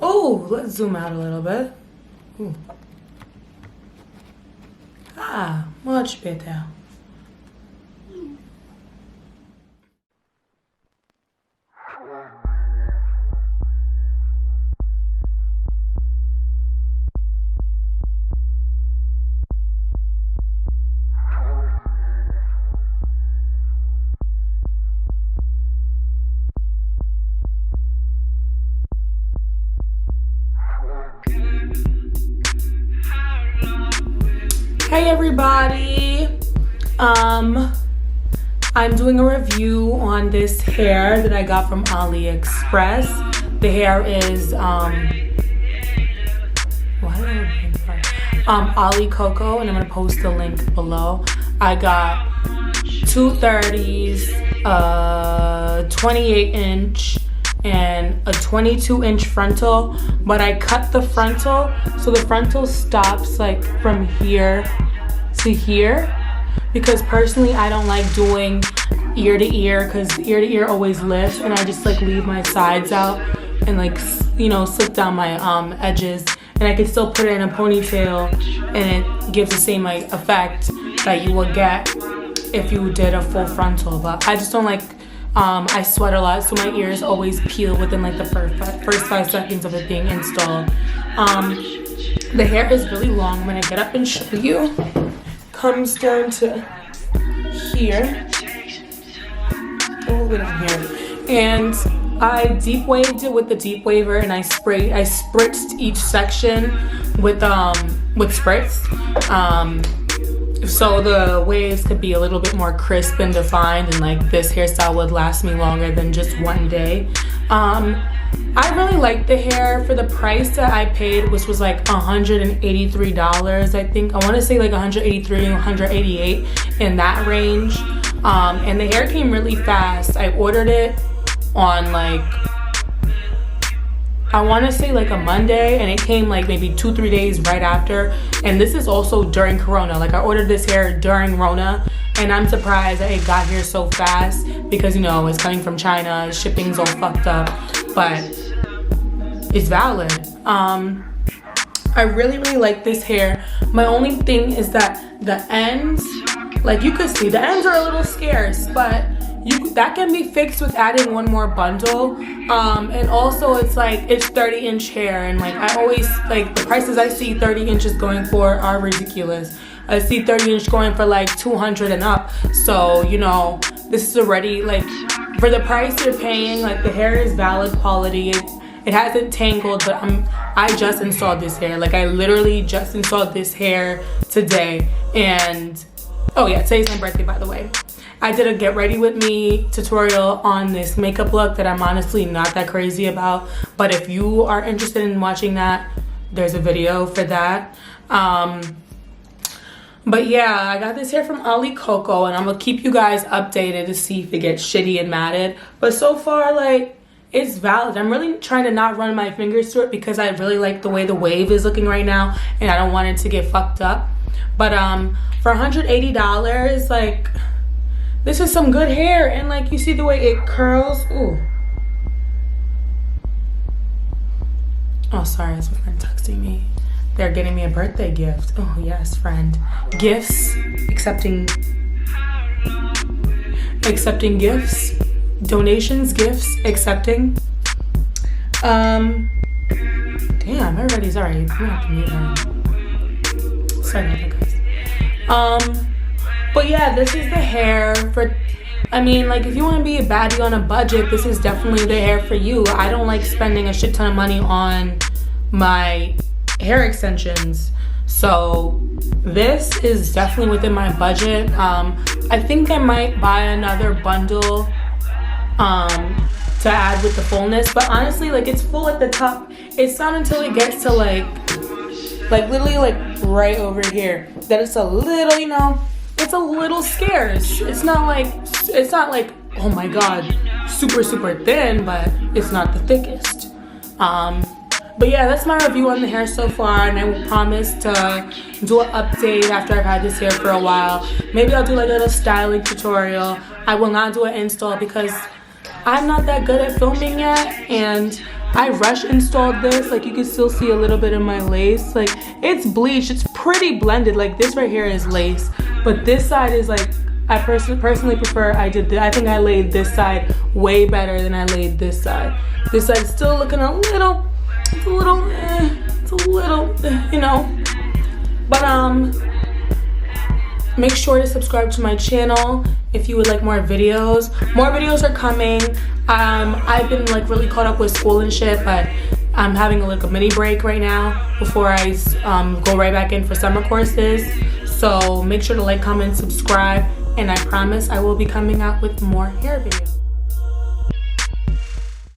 Oh, let's zoom out a little bit. Ooh. Ah, much better. Hey everybody, I'm doing a review on this hair that I got from Aliexpress. The hair is Ali Coco, and I'm gonna post the link below. I got 230s, 28-inch and a 22-inch frontal, but I cut the frontal so the frontal stops like from here to here, because personally I don't like doing ear to ear, because ear to ear always lifts, and I just like leave my sides out and like, you know, slip down my edges, and I can still put it in a ponytail and it gives the same like effect that you would get if you did a full frontal. But I just don't like, I sweat a lot, so my ears always peel within like the first 5 seconds of it being installed. The hair is really long. I'm gonna get up and show you. Comes down to here, all the way down here, and I deep waved it with the deep waver, and I spritzed each section with spritz. So the waves could be a little bit more crisp and defined, and like this hairstyle would last me longer than just one day. I really like the hair for the price that I paid, which was like $183. I think I want to say like 183, 188 in that range. And the hair came really fast. I ordered it on like, I want to say like a Monday, and it came like maybe 2-3 days right after. And this is also during Corona. Like I ordered this hair during Rona, and I'm surprised that it got here so fast, because you know it's coming from China, shipping's all fucked up, but it's valid. I really like this hair. My only thing is that the ends, like you could see, the ends are a little scarce, but that can be fixed with adding one more bundle. And also it's like, it's 30-inch hair, and like I always, like the prices I see 30 inches going for are ridiculous. I see 30-inch going for like 200 and up. So you know, this is already like, for the price you're paying, like the hair is valid quality. It hasn't tangled, but I just installed this hair. Like I literally just installed this hair today. And oh yeah, today's my birthday, by the way. I did a get ready with me tutorial on this makeup look that I'm honestly not that crazy about, but if you are interested in watching that, there's a video for that. But yeah, I got this hair from Ali Coco, and I'm gonna keep you guys updated to see if it gets shitty and matted. But so far, like, it's valid. I'm really trying to not run my fingers through it, because I really like the way the wave is looking right now, and I don't want it to get fucked up. But for $180, like, this is some good hair. And like, you see the way it curls. Ooh. Oh, sorry, that's my friend texting me. They're getting me a birthday gift. Oh yes, friend. Gifts. Accepting gifts. Donations, gifts, accepting. Damn, everybody's alright. I'm gonna have to mute her. Sorry about that, guys. But yeah, this is the hair for, I mean, like, if you want to be a baddie on a budget, this is definitely the hair for you. I don't like spending a shit ton of money on my hair extensions, so this is definitely within my budget. I think I might buy another bundle to add with the fullness, but honestly, like, it's full at the top. It's not until it gets to like literally like right over here that it's a little, you know, it's a little scarce. It's not like, oh my god, super thin, but it's not the thickest. But yeah, that's my review on the hair so far, and I will promise to do an update after I've had this hair for a while. Maybe I'll do like a little styling tutorial. I will not do an install because I'm not that good at filming yet, and I rush installed this. Like, you can still see a little bit of my lace. Like, it's bleached. It's pretty blended. Like, this right here is lace, but this side is like, I personally prefer, I think I laid this side way better than I laid this side. This side's still looking a little, you know. But make sure to subscribe to my channel if you would like more videos. More videos are coming. I've been like really caught up with school and shit, but I'm having like a mini break right now before I go right back in for summer courses. So make sure to like, comment, subscribe, and I promise I will be coming out with more hair videos.